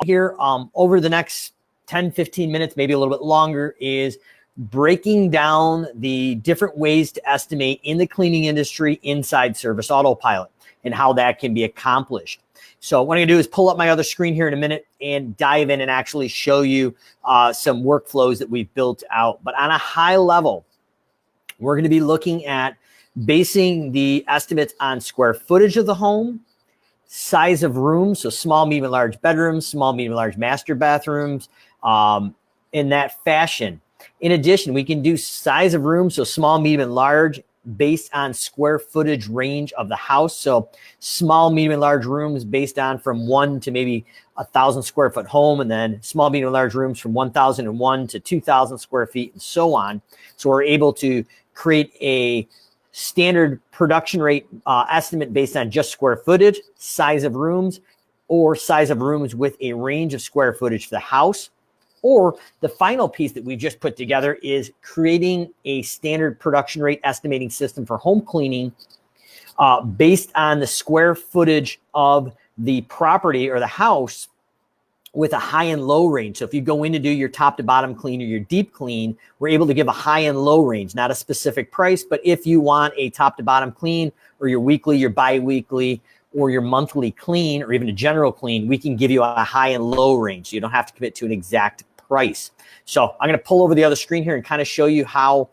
here over the next 10, 15 minutes, maybe a little bit longer, is breaking down the different ways to estimate in the cleaning industry inside Service Autopilot and how that can be accomplished. So what I'm gonna do is pull up my other screen here in a minute and dive in and actually show you some workflows that we've built out. But on a high level, we're gonna be looking at basing the estimates on square footage of the home, size of rooms, so small, medium, and large bedrooms, small, medium, and large master bathrooms, in that fashion. In addition, we can do size of rooms, so small, medium, and large, based on square footage range of the house. So small, medium, and large rooms based on from 1 to maybe 1,000 square foot home, and then small, medium, and large rooms from 1,001 to 2,000 square feet, and so on. So we're able to create a standard production rate estimate based on just square footage, size of rooms, or size of rooms with a range of square footage for the house. Or the final piece that we just put together is creating a standard production rate estimating system for home cleaning based on the square footage of the property or the house with a high and low range. So if you go in to do your top to bottom clean or your deep clean, we're able to give a high and low range, not a specific price, but if you want a top to bottom clean or your weekly, your bi-weekly, or your monthly clean, or even a general clean, we can give you a high and low range. So you don't have to commit to an exact price. So I'm going to pull over the other screen here and kind of show you how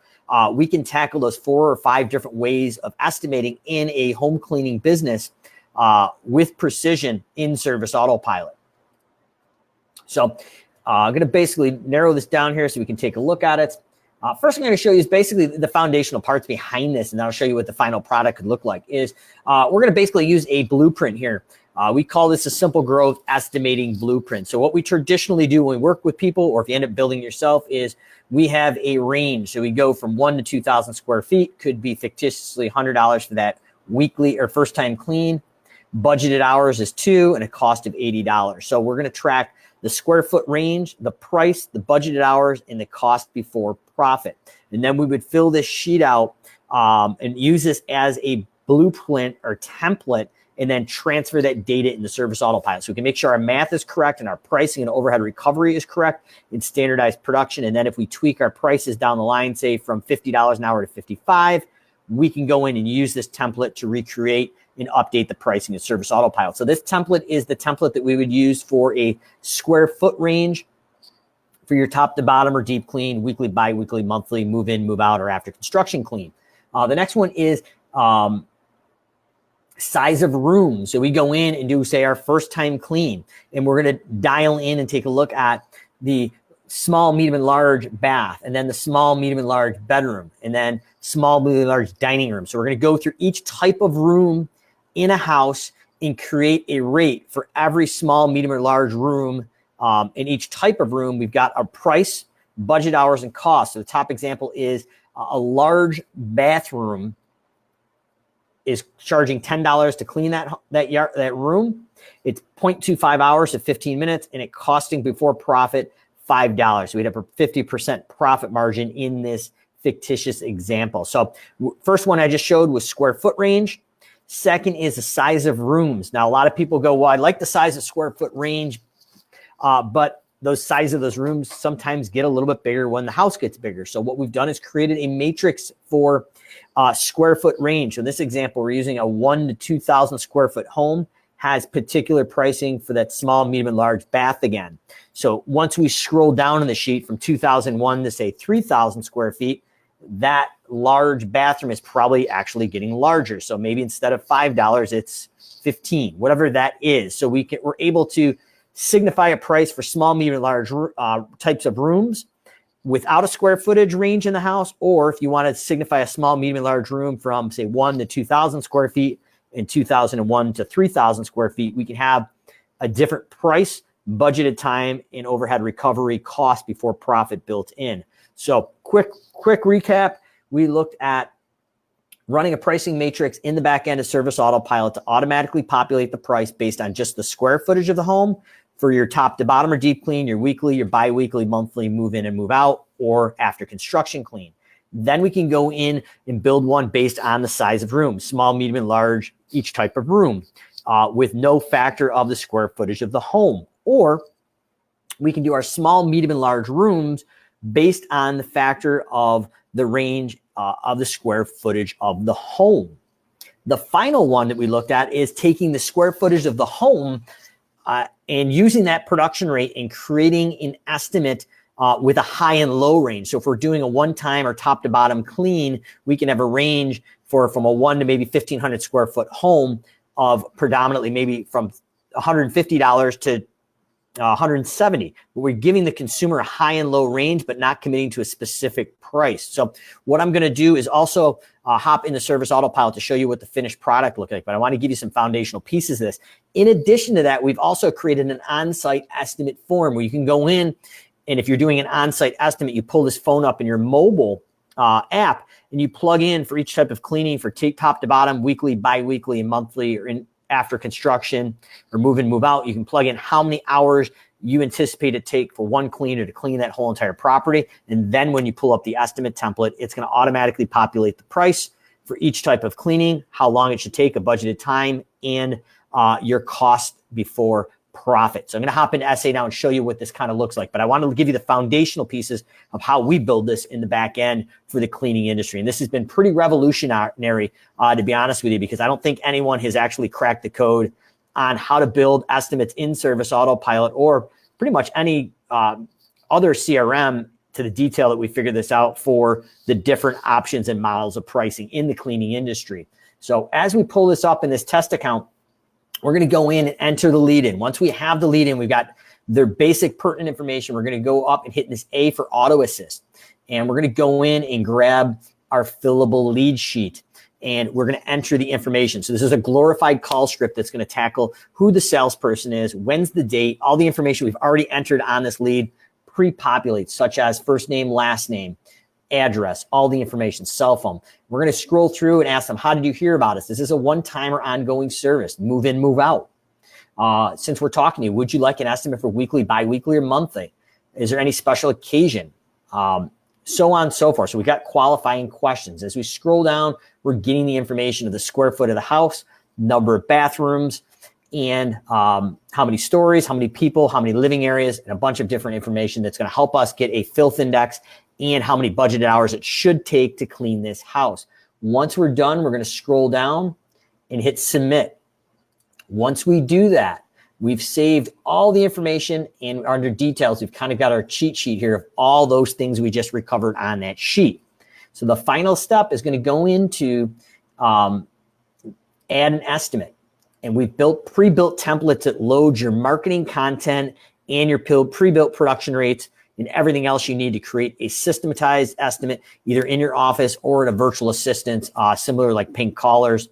we can tackle those 4 or 5 different ways of estimating in a home cleaning business with precision in Service Autopilot. So I'm going to basically narrow this down here so we can take a look at it. First, I'm going to show you is basically the foundational parts behind this, and then I'll show you what the final product could look like. Is we're going to basically use a blueprint here. We call this a simple growth estimating blueprint. So what we traditionally do when we work with people, or if you end up building yourself, is we have a range. So we go from 1 to 2,000 square feet, could be fictitiously $100 for that weekly or first time clean. Budgeted hours is 2 and a cost of $80. So we're going to track the square foot range, the price, the budgeted hours, and the cost before profit. And then we would fill this sheet out and use this as a blueprint or template, and then transfer that data into Service Autopilot. So we can make sure our math is correct and our pricing and overhead recovery is correct in standardized production. And then if we tweak our prices down the line, say from $50 an hour to $55, we can go in and use this template to recreate and update the pricing of Service Autopilot. So this template is the template that we would use for a square foot range for your top to bottom or deep clean, weekly, bi-weekly, monthly, move in, move out, or after construction clean. The next one is size of room. So we go in and do, say, our first time clean, and we're going to dial in and take a look at the small, medium, and large bath, and then the small, medium, and large bedroom, and then small, medium, and large dining room. So we're going to go through each type of room in a house and create a rate for every small, medium, or large room. In each type of room, we've got a price, budget hours, and cost. So the top example is a large bathroom is charging $10 to clean that room. It's 0.25 hours to 15 minutes, and it costing before profit $5. So we'd have a 50% profit margin in this fictitious example. So first one I just showed was square foot range. Second is the size of rooms. Now, a lot of people go, well, I like the size of square foot range, but those size of those rooms sometimes get a little bit bigger when the house gets bigger. So what we've done is created a matrix for square foot range. So in this example, we're using a 1 to 2,000 square foot home, has particular pricing for that small, medium, and large bath again. So once we scroll down in the sheet from 2001 to say 3,000 square feet, that large bathroom is probably actually getting larger. So maybe instead of $5, it's $15, whatever that is. So we're able to signify a price for small, medium, and large types of rooms without a square footage range in the house, or if you want to signify a small, medium, and large room from, say, 1 to 2,000 square feet and 2001 to 3,000 square feet, we can have a different price, budgeted time, and overhead recovery cost before profit built in. So quick recap, we looked at running a pricing matrix in the back end of Service Autopilot to automatically populate the price based on just the square footage of the home for your top to bottom or deep clean, your weekly, your bi-weekly, monthly, move in and move out, or after construction clean. Then we can go in and build one based on the size of room, small, medium, and large, each type of room, with no factor of the square footage of the home. or we can do our small, medium, and large rooms based on the factor of the range of the square footage of the home. The final one that we looked at is taking the square footage of the home and using that production rate and creating an estimate with a high and low range. So if we're doing a one-time or top-to-bottom clean, we can have a range from a 1 to maybe 1,500 square foot home of predominantly maybe from $150 to $170. But we're giving the consumer a high and low range, but not committing to a specific price. So what I'm going to do is also hop into Service Autopilot to show you what the finished product looks like. But I want to give you some foundational pieces of this. In addition to that, we've also created an on-site estimate form where you can go in, and if you're doing an on-site estimate, you pull this phone up in your mobile app, and you plug in for each type of cleaning for top to bottom, weekly, bi-weekly, and monthly, or after construction, or move in, move out. You can plug in how many hours you anticipate it take for one cleaner to clean that whole entire property. And then when you pull up the estimate template, it's going to automatically populate the price for each type of cleaning, how long it should take, a budgeted time, and your cost before profit. So I'm going to hop into SA now and show you what this kind of looks like. But I wanted to give you the foundational pieces of how we build this in the back end for the cleaning industry. And this has been pretty revolutionary, to be honest with you, because I don't think anyone has actually cracked the code on how to build estimates in Service Autopilot or pretty much any other CRM to the detail that we figured this out for the different options and models of pricing in the cleaning industry. So as we pull this up in this test account, we're going to go in and enter the lead in. Once we have the lead in, we've got their basic pertinent information. We're going to go up and hit this A for auto assist. And we're going to go in and grab our fillable lead sheet. And we're going to enter the information. So this is a glorified call script that's going to tackle who the salesperson is, when's the date, all the information we've already entered on this lead pre-populates, such as first name, last name, address, all the information, cell phone. We're going to scroll through and ask them, how did you hear about us? This is a one-time or ongoing service, move in, move out. Since we're talking to you, would you like an estimate for weekly, bi-weekly, or monthly? Is there any special occasion? So on and so forth. So we got qualifying questions. As we scroll down, we're getting the information of the square foot of the house, number of bathrooms, and how many stories, how many people, how many living areas, and a bunch of different information that's going to help us get a filth index and how many budgeted hours it should take to clean this house. Once we're done, we're going to scroll down and hit submit. Once we do that, we've saved all the information, and under details, we've kind of got our cheat sheet here of all those things we just recovered on that sheet. So the final step is going to go into add an estimate. And we've built pre-built templates that load your marketing content and your pre-built production rates and everything else you need to create a systematized estimate, either in your office or at a virtual assistant, similar like Pink Callers,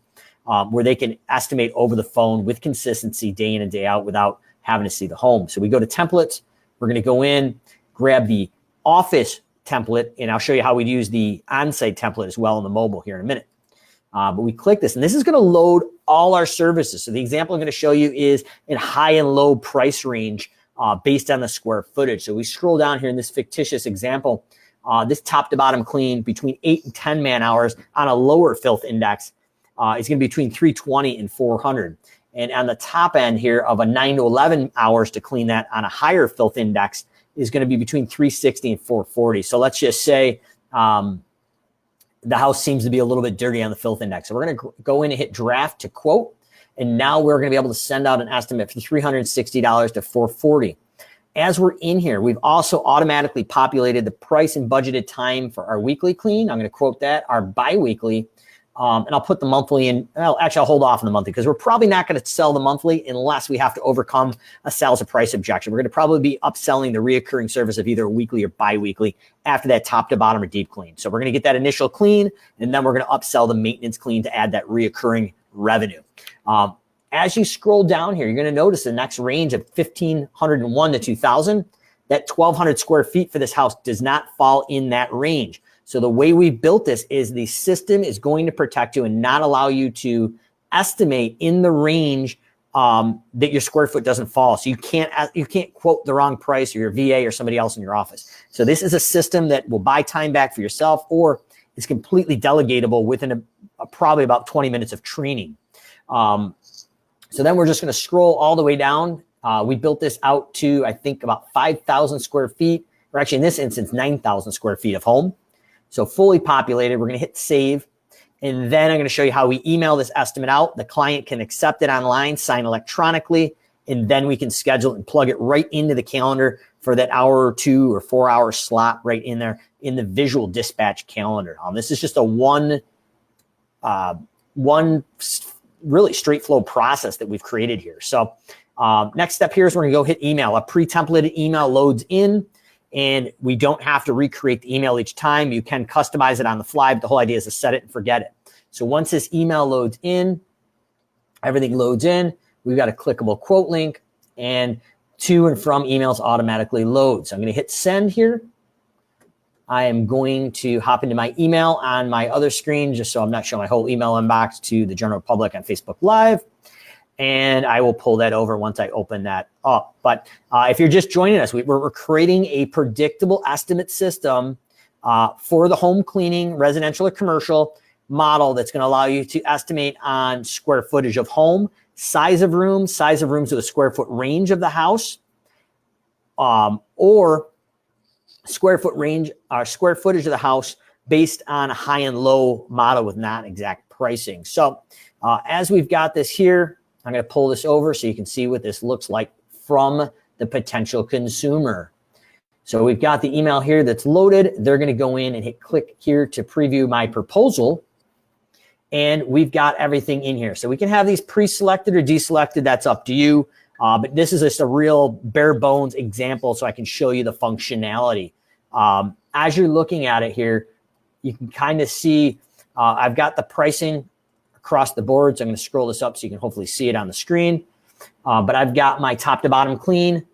where they can estimate over the phone with consistency day in and day out without having to see the home. So we go to templates. We're going to go in, grab the office template, and I'll show you how we use the on-site template as well on the mobile here in a minute. But we click this, and this is going to load all our services. So the example I'm going to show you is in high and low price range based on the square footage. So we scroll down here in this fictitious example, this top to bottom clean between 8 and 10 man hours on a lower filth index is going to be between 320 and 400. And on the top end here of a 9 to 11 hours to clean that on a higher filth index is going to be between 360 and 440. So let's just say the house seems to be a little bit dirty on the filth index. So we're going to go in and hit draft to quote. And now we're going to be able to send out an estimate from $360 to $440. As we're in here, we've also automatically populated the price and budgeted time for our weekly clean. I'm going to quote that, our bi-weekly, and I'll put the monthly in. Well, actually, I'll hold off on the monthly because we're probably not going to sell the monthly unless we have to overcome a sales or price objection. We're going to probably be upselling the reoccurring service of either a weekly or bi-weekly after that top to bottom or deep clean. So we're going to get that initial clean, and then we're going to upsell the maintenance clean to add that reoccurring revenue. As you scroll down here, you're going to notice the next range of 1,501 to 2,000. That 1,200 square feet for this house does not fall in that range. So the way we built this is the system is going to protect you and not allow you to estimate in the range that your square foot doesn't fall. So you can't quote the wrong price or your VA or somebody else in your office. So this is a system that will buy time back for yourself, or is completely delegatable within probably about 20 minutes of training. So then we're just going to scroll all the way down We built this out to, I think, about 5,000 square feet, or actually in this instance, 9,000 square feet of home. So fully populated. We're going to hit save. And then I'm going to show you how we email this estimate out. The client can accept it online, sign electronically, and then we can schedule it and plug it right into the calendar for that hour or 2 or 4 hour slot right in there in the visual dispatch calendar. This is just a one really straight flow process that we've created here. So next step here is we're going to go hit email. A pre-templated email loads in, and we don't have to recreate the email each time. You can customize it on the fly, but the whole idea is to set it and forget it. So once this email loads in, everything loads in. We've got a clickable quote link, and to and from emails automatically load. So I'm going to hit send here. I am going to hop into my email on my other screen, just so I'm not showing my whole email inbox to the general public on Facebook Live. And I will pull that over once I open that up. But if you're just joining us, we're creating a predictable estimate system for the home cleaning, residential or commercial model that's going to allow you to estimate on square footage of home, size of rooms with a square foot range of the house, or square footage of the house based on a high and low model with non-exact pricing. So as we've got this here, I'm going to pull this over so you can see what this looks like from the potential consumer. So we've got the email here that's loaded. They're going to go in and hit click here to preview my proposal. And we've got everything in here. So we can have these pre-selected or deselected. That's up to you. But this is just a real bare bones example so I can show you the functionality. As you're looking at it here, you can kind of see I've got the pricing across the board. So I'm going to scroll this up so you can hopefully see it on the screen. But I've got my top to bottom clean,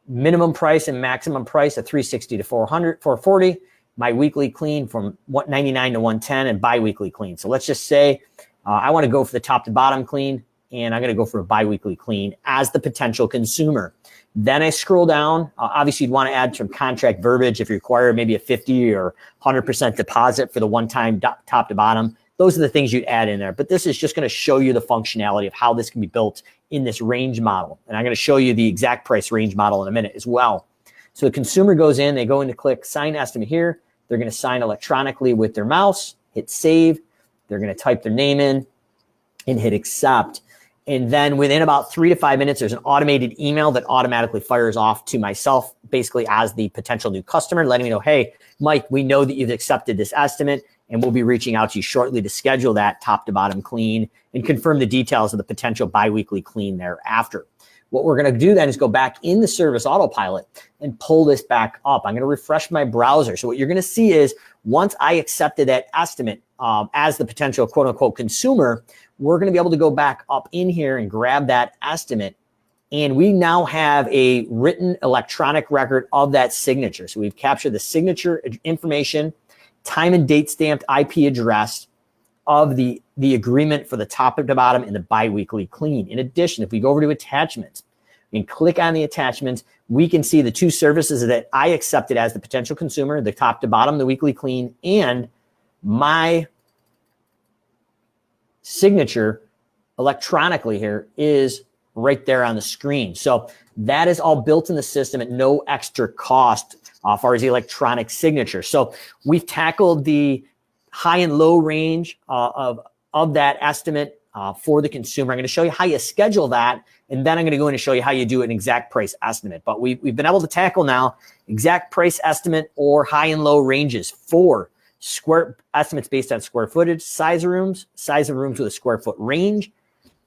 minimum price and maximum price of $360 to $440. My weekly clean from $99 to $110, and biweekly clean. So let's just say I want to go for the top to bottom clean, and I'm going to go for a biweekly clean as the potential consumer. Then I scroll down. Obviously, you'd want to add some contract verbiage if you require maybe a 50 or 100% deposit for the one-time top to bottom. Those are the things you'd add in there. But this is just going to show you the functionality of how this can be built in this range model. And I'm going to show you the exact price range model in a minute as well. So the consumer goes in, they go in to click sign estimate here. They're going to sign electronically with their mouse, hit save. They're going to type their name in and hit accept. And then within about 3 to 5 minutes, there's an automated email that automatically fires off to myself, basically as the potential new customer, letting me know, hey, Mike, we know that you've accepted this estimate, and we'll be reaching out to you shortly to schedule that top to bottom clean and confirm the details of the potential biweekly clean thereafter. What we're going to do then is go back in the Service Autopilot and pull this back up. I'm going to refresh my browser. So what you're going to see is once I accepted that estimate as the potential quote unquote consumer, we're going to be able to go back up in here and grab that estimate. And we now have a written electronic record of that signature. So we've captured the signature information, time and date stamped IP address of the agreement for the top to bottom and the biweekly clean. In addition, if we go over to attachments and click on the attachments, we can see the two services that I accepted as the potential consumer, the top to bottom, the weekly clean, and my signature electronically here is right there on the screen. So that is all built in the system at no extra cost as far as the electronic signature. So we've tackled the high and low range of that estimate for the consumer. I'm going to show you how you schedule that, and then I'm going to go in and show you how you do an exact price estimate. But we've been able to tackle now exact price estimate or high and low ranges for square estimates based on square footage, size of rooms with a square foot range,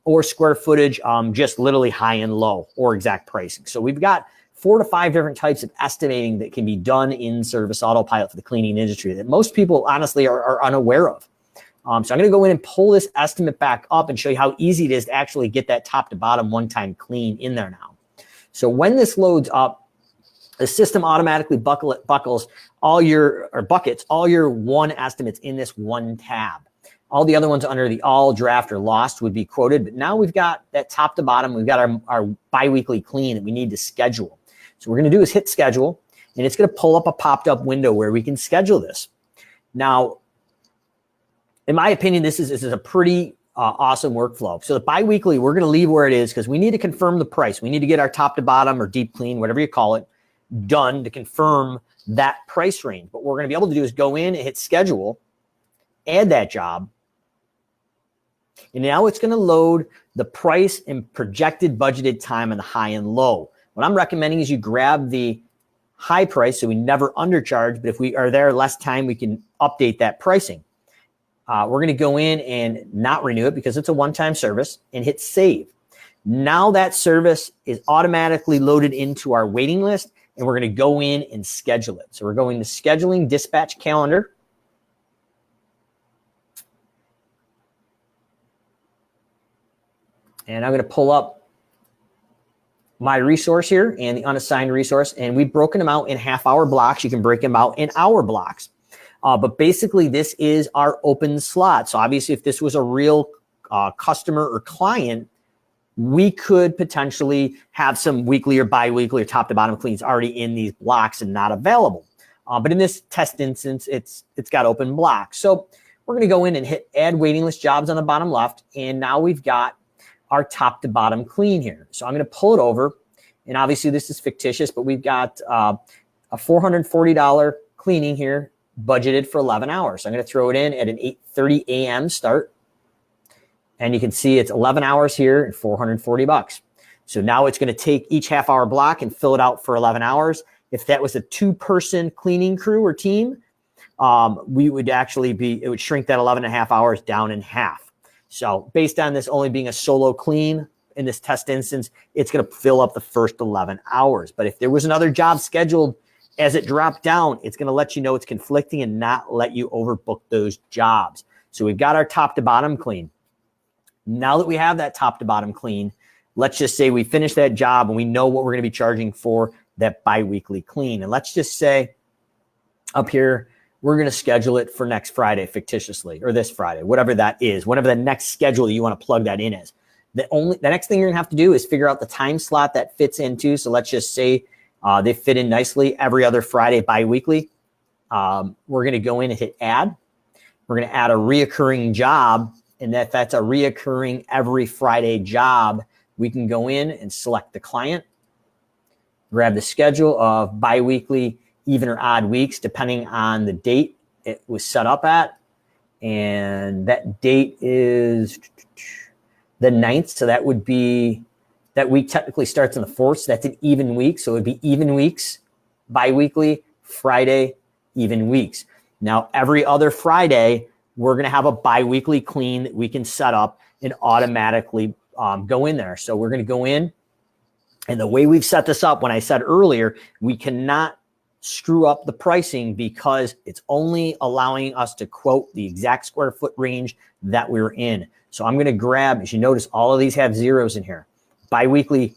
or square footage just literally high and low or exact pricing. So we've got 4 to 5 different types of estimating that can be done in Service Autopilot for the cleaning industry that most people honestly are unaware of. So I'm going to go in and pull this estimate back up and show you how easy it is to actually get that top to bottom one-time clean in there now. So when this loads up, the system automatically buckles all your one estimates in this one tab. All the other ones under the all, draft, or lost would be quoted. But now we've got that top to bottom. We've got our biweekly clean that we need to schedule. So what we're going to do is hit schedule, and it's going to pull up a popped up window where we can schedule this. Now, in my opinion, this is a pretty awesome workflow. So the biweekly, we're going to leave where it is because we need to confirm the price. We need to get our top to bottom or deep clean, whatever you call it, done to confirm that price range. But what we're going to be able to do is go in and hit schedule, add that job. And now it's going to load the price and projected budgeted time on the high and low. What I'm recommending is you grab the high price so we never undercharge, but if we are there less time, we can update that pricing. We're going to go in and not renew it because it's a one-time service and hit save. Now that service is automatically loaded into our waiting list, and we're going to go in and schedule it. So we're going to scheduling dispatch calendar. And I'm going to pull up my resource here and the unassigned resource, and we've broken them out in half-hour blocks. You can break them out in hour blocks. But basically, this is our open slot. So obviously, if this was a real customer or client, we could potentially have some weekly or biweekly or top to bottom cleans already in these blocks and not available. But in this test instance, it's got open blocks. So we're going to go in and hit add waiting list jobs on the bottom left. And now we've got our top to bottom clean here. So I'm going to pull it over. And obviously, this is fictitious, but we've got a $440 cleaning here, budgeted for 11 hours. So I'm going to throw it in at an 8:30 a.m. start. And you can see it's 11 hours here and $440. So now it's going to take each half hour block and fill it out for 11 hours. If that was a 2-person cleaning crew or team, we would actually it would shrink that 11 and a half hours down in half. So based on this only being a solo clean in this test instance, it's going to fill up the first 11 hours. But if there was another job scheduled as it dropped down, it's going to let you know it's conflicting and not let you overbook those jobs. So we've got our top to bottom clean. Now that we have that top to bottom clean, let's just say we finish that job and we know what we're going to be charging for that biweekly clean. And let's just say up here, we're going to schedule it for next Friday fictitiously, or this Friday, whatever that is, whatever the next schedule you want to plug that in as. The next thing you're going to have to do is figure out the time slot that fits into. So let's just say they fit in nicely every other Friday biweekly. We're going to go in and hit add. We're going to add a reoccurring job. And that's a reoccurring every Friday job, we can go in and select the client, grab the schedule of biweekly, even or odd weeks, depending on the date it was set up at. And that date is the 9th. So that would be, that week technically starts on the 4th. So that's an even week. So it would be even weeks, biweekly, Friday, even weeks. Now, every other Friday, we're going to have a biweekly clean that we can set up and automatically go in there. So we're going to go in. And the way we've set this up, when I said earlier, we cannot screw up the pricing because it's only allowing us to quote the exact square foot range that we're in. So I'm going to grab, as you notice, all of these have zeros in here. Biweekly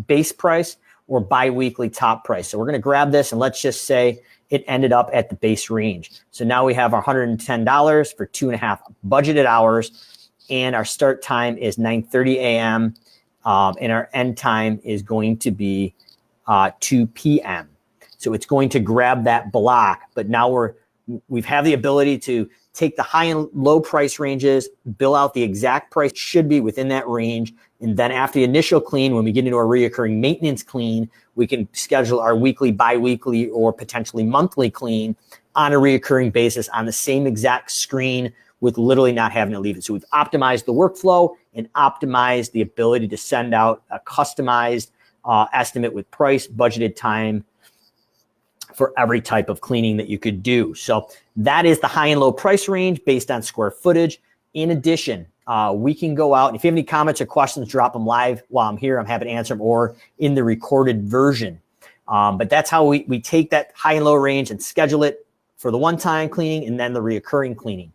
base price or biweekly top price. So we're going to grab this and let's just say it ended up at the base range. So now we have our $110 for 2.5 budgeted hours, and our start time is 9:30 a.m. And our end time is going to be 2 p.m. So it's going to grab that block, but now we've have the ability to take the high and low price ranges, bill out the exact price should be within that range. And then after the initial clean, when we get into a reoccurring maintenance clean, we can schedule our weekly, biweekly, or potentially monthly clean on a reoccurring basis on the same exact screen with literally not having to leave it. So we've optimized the workflow and optimized the ability to send out a customized estimate with price, budgeted time for every type of cleaning that you could do. So that is the high and low price range based on square footage. In addition, we can go out, and if you have any comments or questions, drop them live while I'm here. I'm happy to answer them, or in the recorded version. But that's how we take that high and low range and schedule it for the one-time cleaning and then the reoccurring cleaning.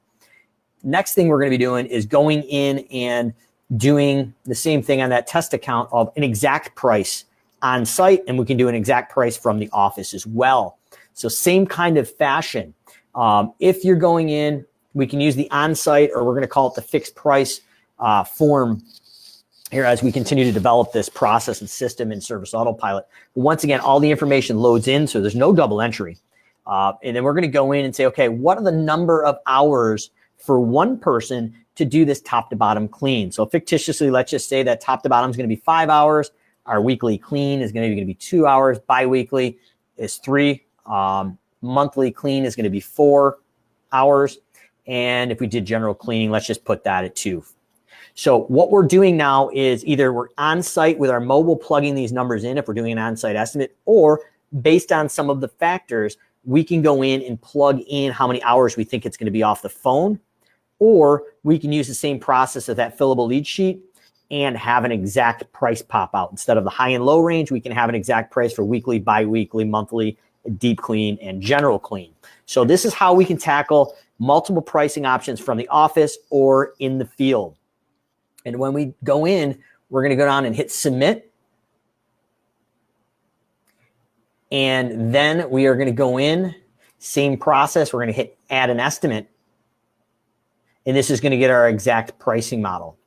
Next thing we're going to be doing is going in and doing the same thing on that test account of an exact price on site, and we can do an exact price from the office as well. So same kind of fashion. If you're going in, we can use the on-site, or we're going to call it the fixed price form here as we continue to develop this process and system in Service Autopilot. But once again, all the information loads in, so there's no double entry. And then we're going to go in and say, okay, what are the number of hours for one person to do this top to bottom clean. So fictitiously, let's just say that top to bottom is going to be 5 hours. Our weekly clean is going to be 2 hours. Biweekly is 3. Monthly clean is going to be 4 hours. And if we did general cleaning, let's just put that at 2. So what we're doing now is either we're on site with our mobile plugging these numbers in if we're doing an on-site estimate, or based on some of the factors, we can go in and plug in how many hours we think it's going to be off the phone, or we can use the same process of that fillable lead sheet and have an exact price pop out. Instead of the high and low range, we can have an exact price for weekly, bi-weekly, monthly, deep clean, and general clean. So this is how we can tackle multiple pricing options from the office or in the field. And when we go in, we're going to go down and hit submit. And then we are going to go in, same process. We're going to hit add an estimate. And this is going to get our exact pricing model.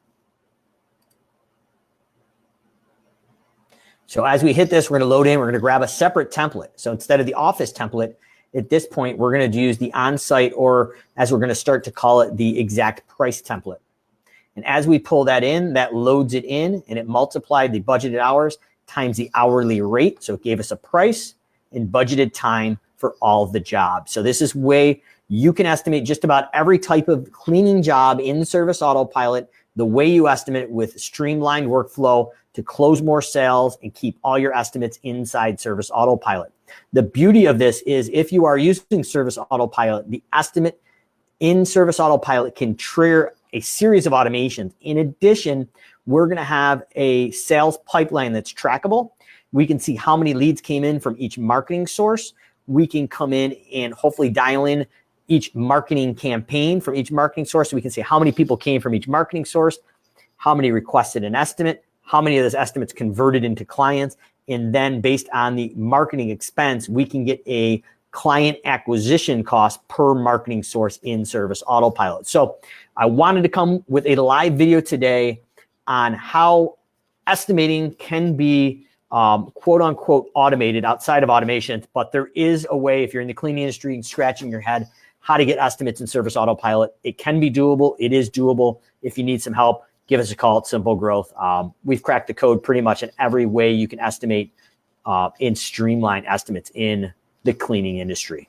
So as we hit this, we're going to load in, we're going to grab a separate template. So instead of the office template, at this point, we're going to use the on-site, or as we're going to start to call it, the exact price template. And as we pull that in, that loads it in, and it multiplied the budgeted hours times the hourly rate. So it gave us a price and budgeted time for all of the jobs. So this is way you can estimate just about every type of cleaning job in Service Autopilot, the way you estimate with streamlined workflow to close more sales and keep all your estimates inside Service Autopilot. The beauty of this is if you are using Service Autopilot, the estimate in Service Autopilot can trigger a series of automations. In addition, we're going to have a sales pipeline that's trackable. We can see how many leads came in from each marketing source. We can come in and hopefully dial in each marketing campaign from each marketing source. So we can see how many people came from each marketing source, how many requested an estimate, how many of those estimates converted into clients. And then based on the marketing expense, we can get a client acquisition cost per marketing source in Service Autopilot. So I wanted to come with a live video today on how estimating can be quote unquote automated outside of automation, but there is a way if you're in the cleaning industry and scratching your head how to get estimates in Service Autopilot. It can be doable. It is doable. If you need some help, give us a call at Simple Growth. We've cracked the code pretty much in every way you can estimate in streamlined estimates in the cleaning industry.